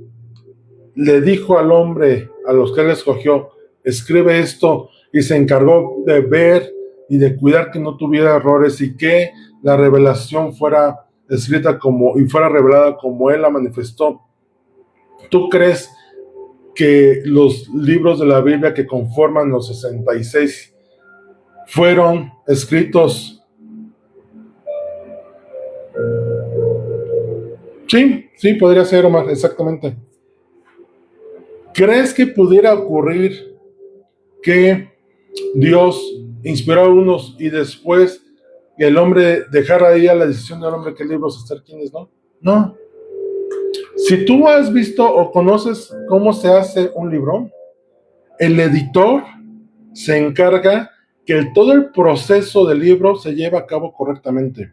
le dijo al hombre, a los que él escogió, escribe esto, y se encargó de ver y de cuidar que no tuviera errores y que la revelación fuera escrita y fuera revelada como él la manifestó, ¿tú crees que los libros de la Biblia que conforman los 66 fueron escritos Sí, sí, podría ser, Omar, exactamente. ¿Crees que pudiera ocurrir que Dios inspiró a unos y después el hombre dejara ahí a la decisión del hombre qué libros hacer, quiénes no? No. Si tú has visto o conoces cómo se hace un libro, el editor se encarga que todo el proceso del libro se lleve a cabo correctamente.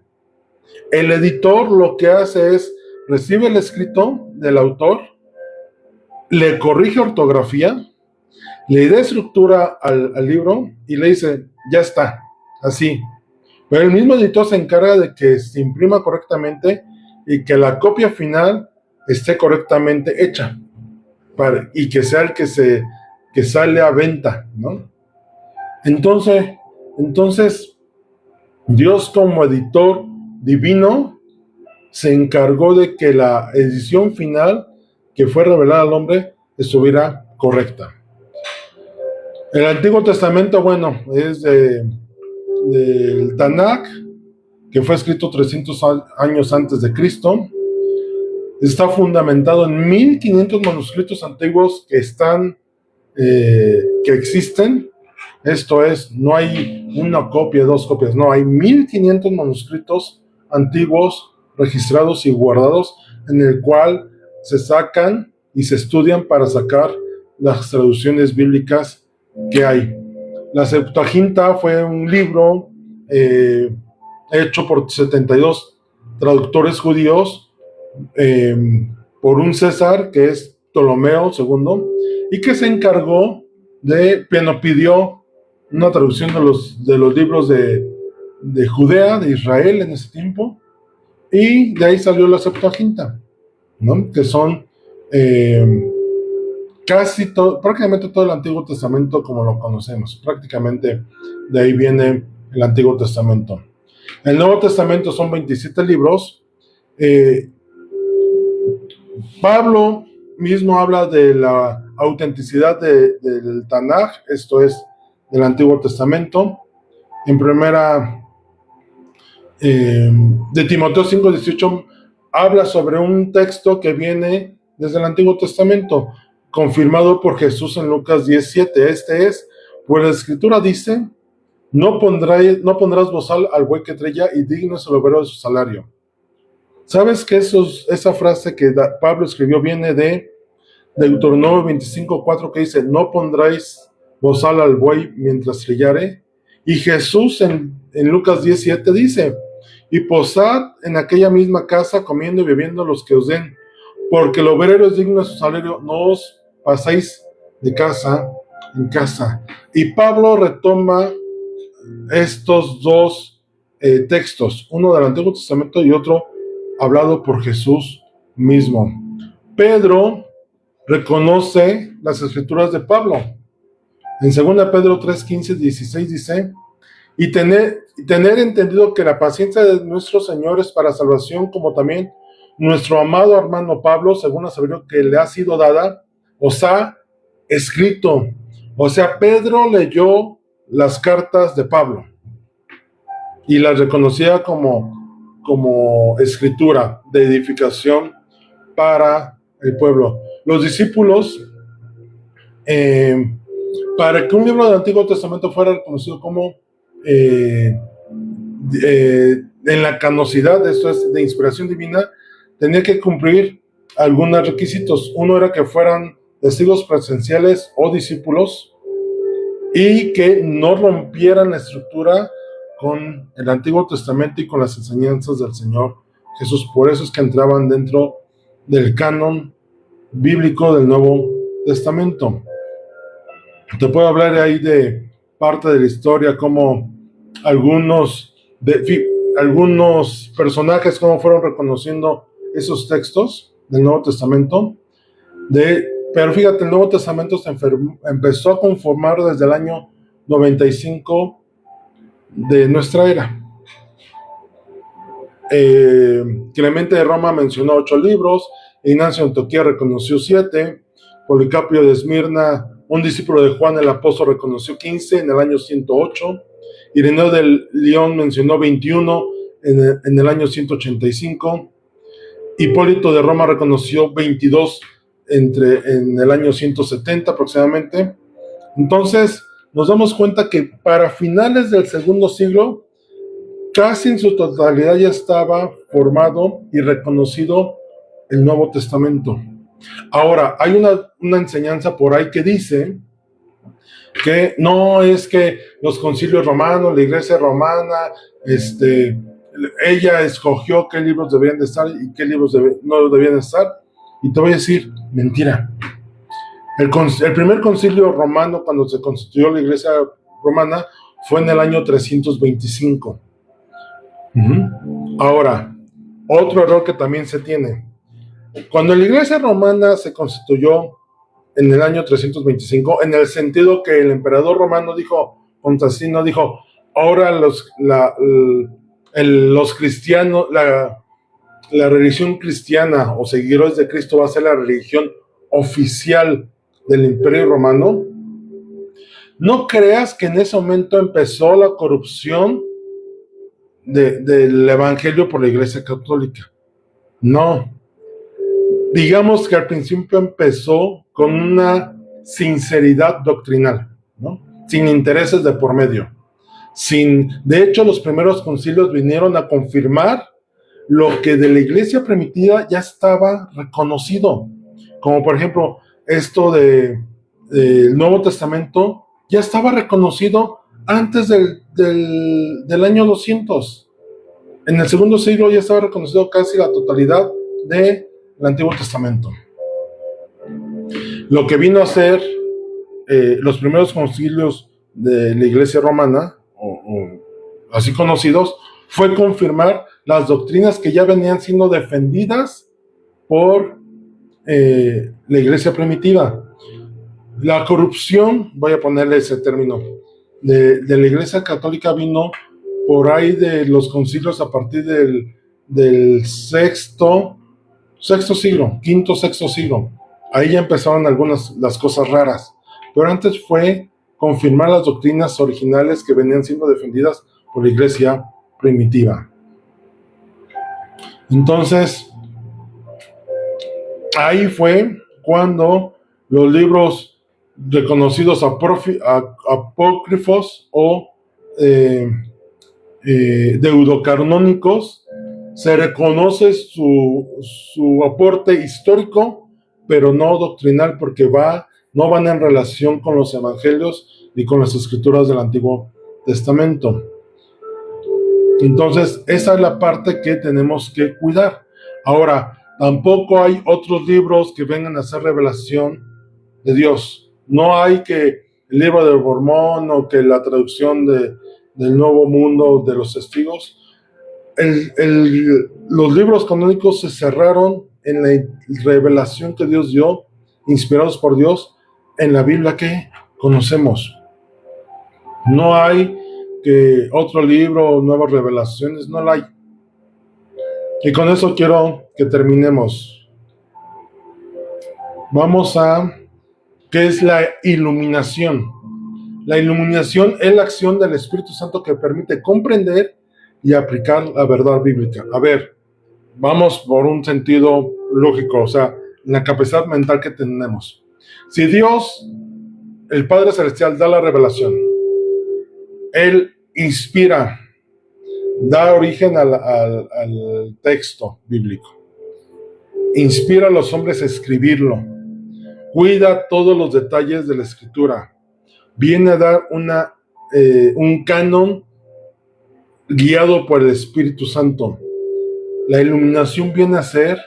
El editor lo que hace es recibe el escrito del autor, le corrige ortografía, le da estructura al libro y le dice, ya está, así. Pero el mismo editor se encarga de que se imprima correctamente y que la copia final esté correctamente hecha y que sea el que sale a venta, ¿no? Entonces, Dios como editor divino se encargó de que la edición final que fue revelada al hombre estuviera correcta. El Antiguo Testamento, bueno, es del Tanakh, que fue escrito 300 años antes de Cristo. Está fundamentado en 1500 manuscritos antiguos que que existen. Esto es, no hay una copia, dos copias, no, hay 1500 manuscritos antiguos registrados y guardados en el cual se sacan y se estudian para sacar las traducciones bíblicas que hay. La Septuaginta fue un libro hecho por 72 traductores judíos eh, por un César que es Ptolomeo II y que se encargó pidió una traducción de los libros de Judea, de Israel en ese tiempo, y de ahí salió la Septuaginta, ¿no? Que son prácticamente todo el Antiguo Testamento como lo conocemos. Prácticamente de ahí viene el Antiguo Testamento. El Nuevo Testamento son 27 libros. Pablo mismo habla de la autenticidad del Tanaj, esto es, del Antiguo Testamento. En primera de Timoteo 5:18 habla sobre un texto que viene desde el Antiguo Testamento, confirmado por Jesús en Lucas 10:7. Este es, pues la Escritura dice, no pondrás bozal al buey que trilla y digno es el obrero de su salario. ¿Sabes que esa frase que Pablo escribió viene de Deuteronomio 25:4, que dice, no pondráis bozal al buey mientras trillare? Y Jesús en Lucas 17 dice, y posad en aquella misma casa comiendo y bebiendo los que os den, porque el obrero es digno de su salario, no os paséis de casa en casa. Y Pablo retoma estos dos textos, uno del Antiguo Testamento y otro hablado por Jesús mismo. Pedro reconoce las escrituras de Pablo. En 2 Pedro 3:15-16 dice, y tener entendido que la paciencia de nuestro Señor es para salvación, como también nuestro amado hermano Pablo, según la sabiduría que le ha sido dada, os ha escrito. O sea, Pedro leyó las cartas de Pablo y las reconocía como escritura de edificación para el pueblo. Los discípulos, para que un libro del Antiguo Testamento fuera reconocido como en la canosidad, esto es de inspiración divina, tenía que cumplir algunos requisitos. Uno era que fueran testigos presenciales o discípulos y que no rompieran la estructura con el Antiguo Testamento y con las enseñanzas del Señor Jesús. Por eso es que entraban dentro del canon bíblico del Nuevo Testamento. Te puedo hablar ahí de parte de la historia, como algunos personajes cómo fueron reconociendo esos textos del Nuevo Testamento. Pero fíjate, el Nuevo Testamento empezó a conformar desde el año 95 de nuestra era. Clemente de Roma mencionó 8 libros, Ignacio de Antioquía reconoció 7, Policarpio de Esmirna, un discípulo de Juan el Apóstol, reconoció 15 en el año 108, Ireneo de León mencionó 21 en el año 185, Hipólito de Roma reconoció 22 en el año 170 aproximadamente. Entonces, nos damos cuenta que para finales del segundo siglo, casi en su totalidad ya estaba formado y reconocido el Nuevo Testamento. Ahora, hay una enseñanza por ahí que dice que no es que los concilios romanos, la iglesia romana, ella escogió qué libros debían de estar y qué libros no debían de estar. Y te voy a decir, mentira. El primer concilio romano, cuando se constituyó la iglesia romana, fue en el año 325. Ahora, otro error que también se tiene. Cuando la iglesia romana se constituyó en el año 325, en el sentido que el emperador romano Constantino dijo, ahora los cristianos, la religión cristiana o seguidores de Cristo va a ser la religión oficial del Imperio Romano. No creas que en ese momento empezó la corrupción del Evangelio por la Iglesia Católica. No. Digamos que al principio empezó con una sinceridad doctrinal, ¿no? Sin intereses de por medio. De hecho, los primeros concilios vinieron a confirmar lo que de la iglesia primitiva ya estaba reconocido. Como por ejemplo, esto del Nuevo Testamento ya estaba reconocido antes del año 200. En el segundo siglo ya estaba reconocido casi la totalidad del Antiguo Testamento. Lo que vino a ser los primeros concilios de la iglesia romana, o así conocidos, fue confirmar las doctrinas que ya venían siendo defendidas por la iglesia primitiva. La corrupción, voy a ponerle ese término, de la iglesia católica vino por ahí de los concilios a partir del sexto siglo, quinto, sexto siglo. Ahí ya empezaron las cosas raras, pero antes fue confirmar las doctrinas originales que venían siendo defendidas por la iglesia primitiva. Entonces, ahí fue cuando los libros reconocidos apócrifos o deuterocanónicos se reconoce su aporte histórico, pero no doctrinal, porque no van en relación con los evangelios ni con las escrituras del Antiguo Testamento. Entonces, esa es la parte que tenemos que cuidar. Ahora, tampoco hay otros libros que vengan a hacer revelación de Dios. No hay que el libro de Mormón o que la traducción del Nuevo Mundo de los Testigos. Los libros canónicos se cerraron en la revelación que Dios dio, inspirados por Dios, en la Biblia que conocemos. No hay que otro libro, nuevas revelaciones, no la hay. Y con eso quiero que terminemos. Vamos a ¿qué es la iluminación? La iluminación es la acción del Espíritu Santo que permite comprender y aplicar la verdad bíblica. A ver, vamos por un sentido lógico, o sea, la capacidad mental que tenemos. Si Dios, el Padre Celestial, da la revelación, Él inspira, da origen al texto bíblico, inspira a los hombres a escribirlo, cuida todos los detalles de la escritura, viene a dar un canon guiado por el Espíritu Santo. La iluminación viene a ser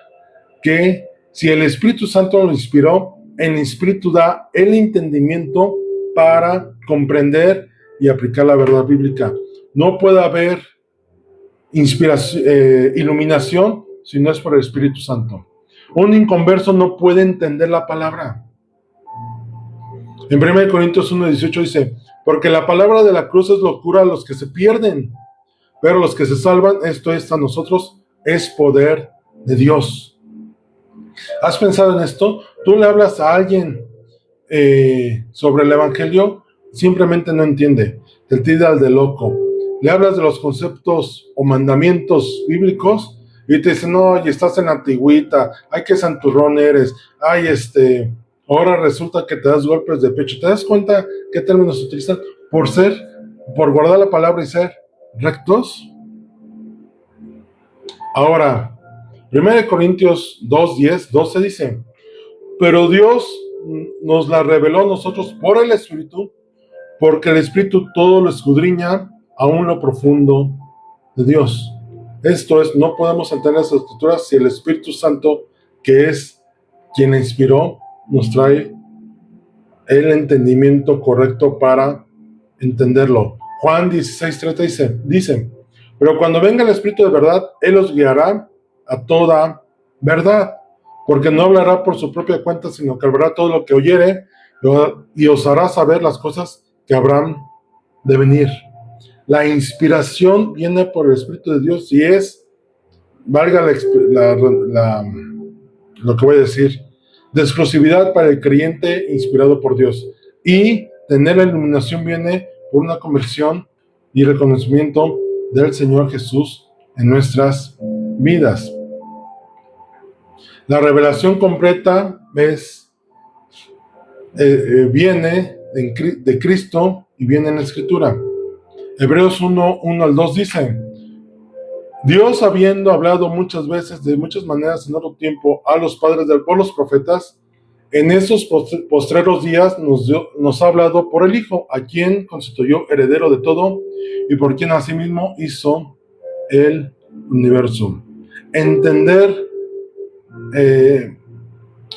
que si el Espíritu Santo lo inspiró, el Espíritu da el entendimiento para comprender y aplicar la verdad bíblica. No puede haber iluminación si no es por el Espíritu Santo. Un inconverso no puede entender la palabra. En 1 Corintios 1:18 dice, porque la palabra de la cruz es locura a los que se pierden, pero los que se salvan, esto es a nosotros, es poder de Dios. ¿Has pensado en esto? Tú le hablas a alguien sobre el evangelio, simplemente no entiende, te tilda de loco. Le hablas de los conceptos o mandamientos bíblicos y te dicen, no, y estás en la antigüita, ay, qué santurrón eres, ay, ahora resulta que te das golpes de pecho. ¿Te das cuenta qué términos se utilizan? Por guardar la palabra y ser rectos. Ahora, 1 Corintios 2, 10, 12 dice, pero Dios nos la reveló a nosotros por el Espíritu, porque el Espíritu todo lo escudriña, aún lo profundo de Dios. Esto es, no podemos entender las Escrituras si el Espíritu Santo, que es quien la inspiró, nos trae el entendimiento correcto para entenderlo. Juan 16:30 dice, pero cuando venga el Espíritu de verdad, Él os guiará a toda verdad, porque no hablará por su propia cuenta, sino que hablará todo lo que oyere y os hará saber las cosas que habrán de venir. La inspiración viene por el Espíritu de Dios y es, valga lo que voy a decir, de exclusividad para el creyente inspirado por Dios. Y tener la iluminación viene por una conversión y reconocimiento del Señor Jesús en nuestras vidas. La revelación completa viene de Cristo y viene en la Escritura. Hebreos 1:1-2 dice, Dios, habiendo hablado muchas veces de muchas maneras en otro tiempo a los padres por los profetas, en esos postreros días nos ha hablado por el Hijo, a quien constituyó heredero de todo y por quien asimismo hizo el universo. Entender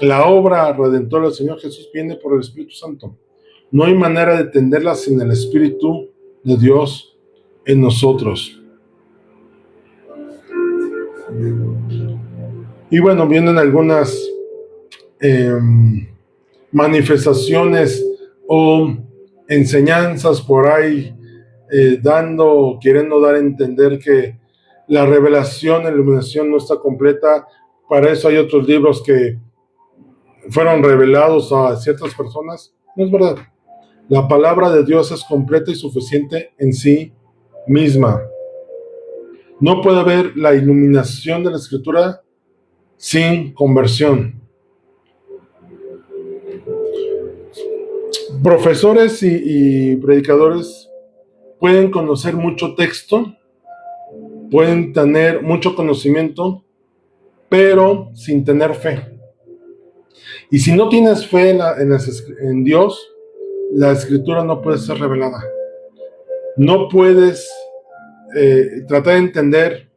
la obra redentora del Señor Jesús viene por el Espíritu Santo. No hay manera de entenderla sin el Espíritu de Dios en nosotros. Y bueno, vienen algunas manifestaciones o enseñanzas por ahí queriendo dar a entender que la revelación, la iluminación no está completa. Para eso hay otros libros que fueron revelados a ciertas personas. No es verdad. La palabra de Dios es completa y suficiente en sí misma. No puede haber la iluminación de la Escritura sin conversión. Profesores y predicadores pueden conocer mucho texto, pueden tener mucho conocimiento, pero sin tener fe. Y si no tienes fe en Dios, la Escritura no puede ser revelada. No puedes tratar de entender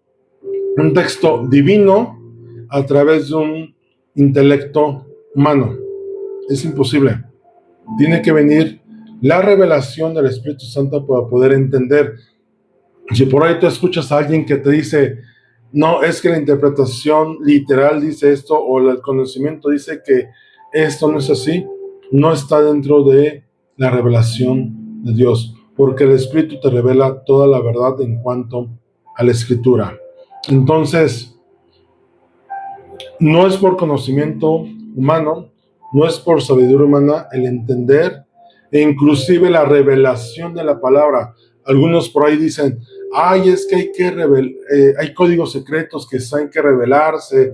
un texto divino a través de un intelecto humano. Es imposible. Tiene que venir la revelación del Espíritu Santo para poder entender. Si por ahí tú escuchas a alguien que te dice, no, es que la interpretación literal dice esto, o el conocimiento dice que esto no es así, no está dentro de la revelación de Dios, porque el Espíritu te revela toda la verdad en cuanto a la Escritura. Entonces, no es por conocimiento humano, no es por sabiduría humana el entender, e inclusive la revelación de la palabra. Algunos por ahí dicen, es que hay códigos secretos que hay que revelarse,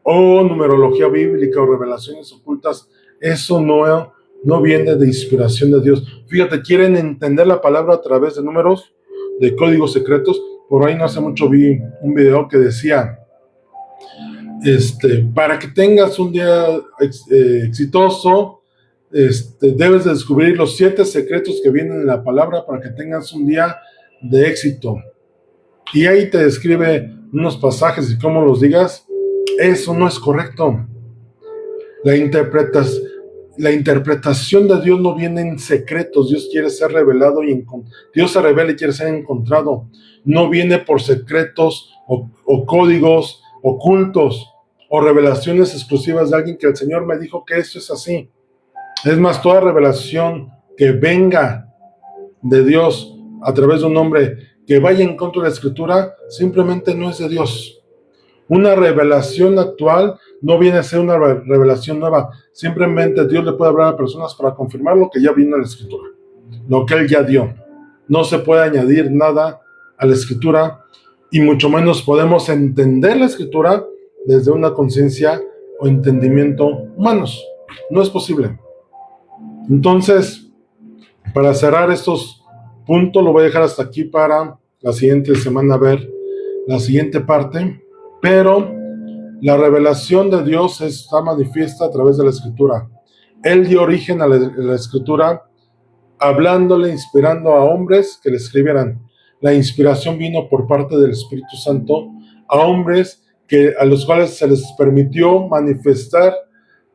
o numerología bíblica o revelaciones ocultas. Eso no viene de inspiración de Dios. Fíjate, quieren entender la palabra a través de números, de códigos secretos. Por ahí no hace mucho vi un video que decía, para que tengas un día exitoso, debes de descubrir los 7 secretos que vienen en la palabra para que tengas un día de éxito. Y ahí te describe unos pasajes y cómo los digas. Eso no es correcto. La interpretación de Dios no viene en secretos. Dios quiere ser revelado y Dios se revela y quiere ser encontrado. No viene por secretos o códigos ocultos o revelaciones exclusivas de alguien que el Señor me dijo que eso es así. Es más, toda revelación que venga de Dios a través de un hombre que vaya en contra de la Escritura, simplemente no es de Dios. Una revelación actual no viene a ser una revelación nueva. Simplemente Dios le puede hablar a personas para confirmar lo que ya vino en la Escritura, lo que Él ya dio. No se puede añadir nada a la Escritura y mucho menos podemos entender la Escritura desde una conciencia o entendimiento humanos. No es posible. Entonces, para cerrar estos puntos, lo voy a dejar hasta aquí para la siguiente semana ver la siguiente parte, pero la revelación de Dios está manifiesta a través de la Escritura. Él dio origen a la Escritura hablándole, inspirando a hombres que le escribieran. La inspiración vino por parte del Espíritu Santo a hombres a los cuales se les permitió manifestar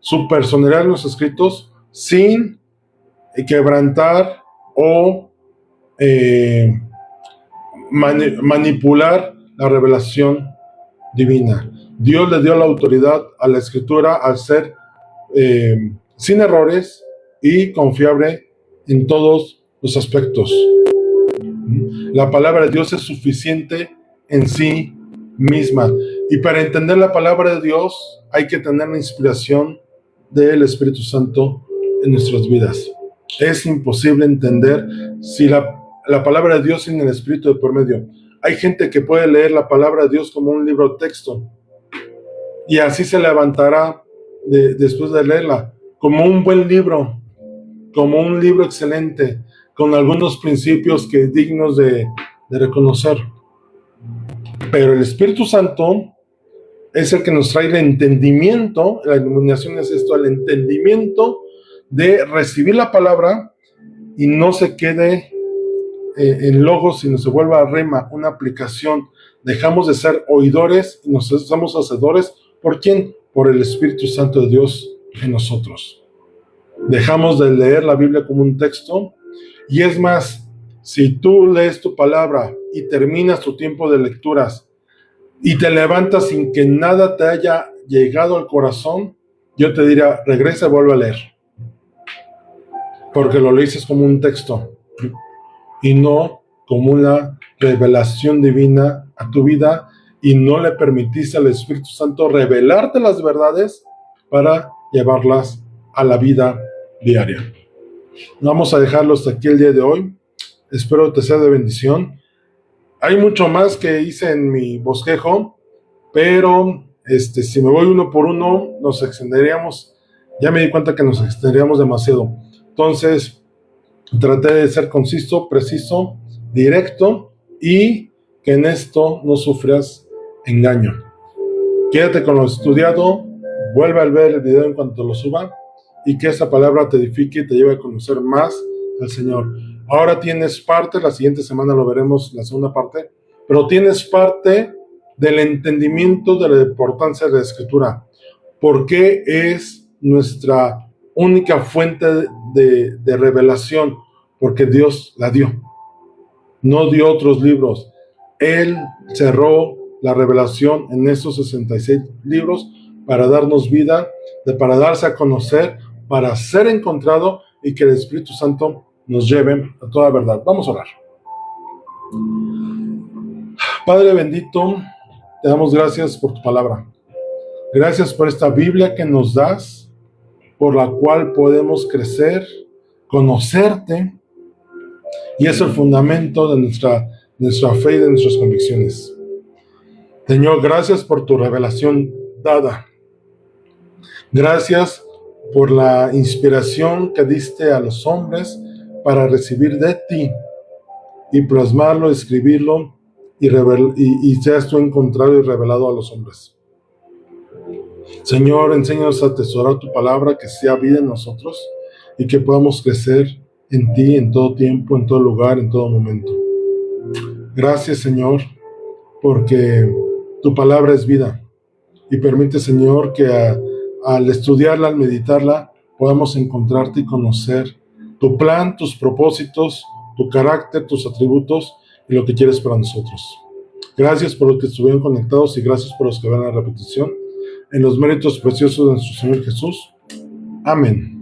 su personalidad en los escritos sin quebrantar o manipular la revelación divina. Dios le dio la autoridad a la Escritura al ser sin errores y confiable en todos los aspectos. La palabra de Dios es suficiente en sí misma. Y para entender la palabra de Dios hay que tener la inspiración del Espíritu Santo en nuestras vidas. Es imposible entender si la palabra de Dios sin el Espíritu de por medio. Hay gente que puede leer la palabra de Dios como un libro de texto y así se levantará después de leerla, como un buen libro, como un libro excelente, con algunos principios que dignos de reconocer. Pero el Espíritu Santo es el que nos trae el entendimiento. La iluminación es esto, el entendimiento de recibir la palabra y no se quede en logos, sino se vuelva a rema, una aplicación. Dejamos de ser oidores y nos hacemos hacedores. ¿Por quién? Por el Espíritu Santo de Dios en nosotros. Dejamos de leer la Biblia como un texto, y es más, si tú lees tu palabra y terminas tu tiempo de lecturas y te levantas sin que nada te haya llegado al corazón, yo te diría, regresa y vuelve a leer, porque lo leíste como un texto y no como una revelación divina a tu vida, y no le permitiste al Espíritu Santo revelarte las verdades para llevarlas a la vida diaria. Vamos a dejarlo hasta aquí el día de hoy. Espero te sea de bendición. Hay mucho más que hice en mi bosquejo, pero si me voy uno por uno, nos extenderíamos. Ya me di cuenta que nos extenderíamos demasiado. Entonces, traté de ser conciso, preciso, directo, y que en esto no sufras engaño. Quédate con lo estudiado, vuelve a ver el video en cuanto lo suba, y que esa palabra te edifique y te lleve a conocer más al Señor. Ahora tienes parte, la siguiente semana lo veremos, la segunda parte, pero tienes parte del entendimiento de la importancia de la Escritura, porque es nuestra única fuente de revelación, porque Dios la dio, no dio otros libros. Él cerró la revelación en esos 66 libros para darnos vida, para darse a conocer, para ser encontrado, y que el Espíritu Santo nos lleve a toda verdad. Vamos a orar. Padre bendito, te damos gracias por tu palabra. Gracias por esta Biblia que nos das, por la cual podemos crecer, conocerte, y es el fundamento de nuestra fe y de nuestras convicciones. Señor, gracias por tu revelación dada. Gracias por la inspiración que diste a los hombres para recibir de ti y plasmarlo, escribirlo, y seas tú encontrado y revelado a los hombres. Señor, enséñanos a atesorar tu palabra, que sea vida en nosotros y que podamos crecer en ti en todo tiempo, en todo lugar, en todo momento. Gracias, Señor, porque tu palabra es vida, y permite, Señor, que al estudiarla, al meditarla, podamos encontrarte y conocer tu plan, tus propósitos, tu carácter, tus atributos y lo que quieres para nosotros. Gracias por los que estuvieron conectados y gracias por los que ven la repetición. En los méritos preciosos de nuestro Señor Jesús. Amén.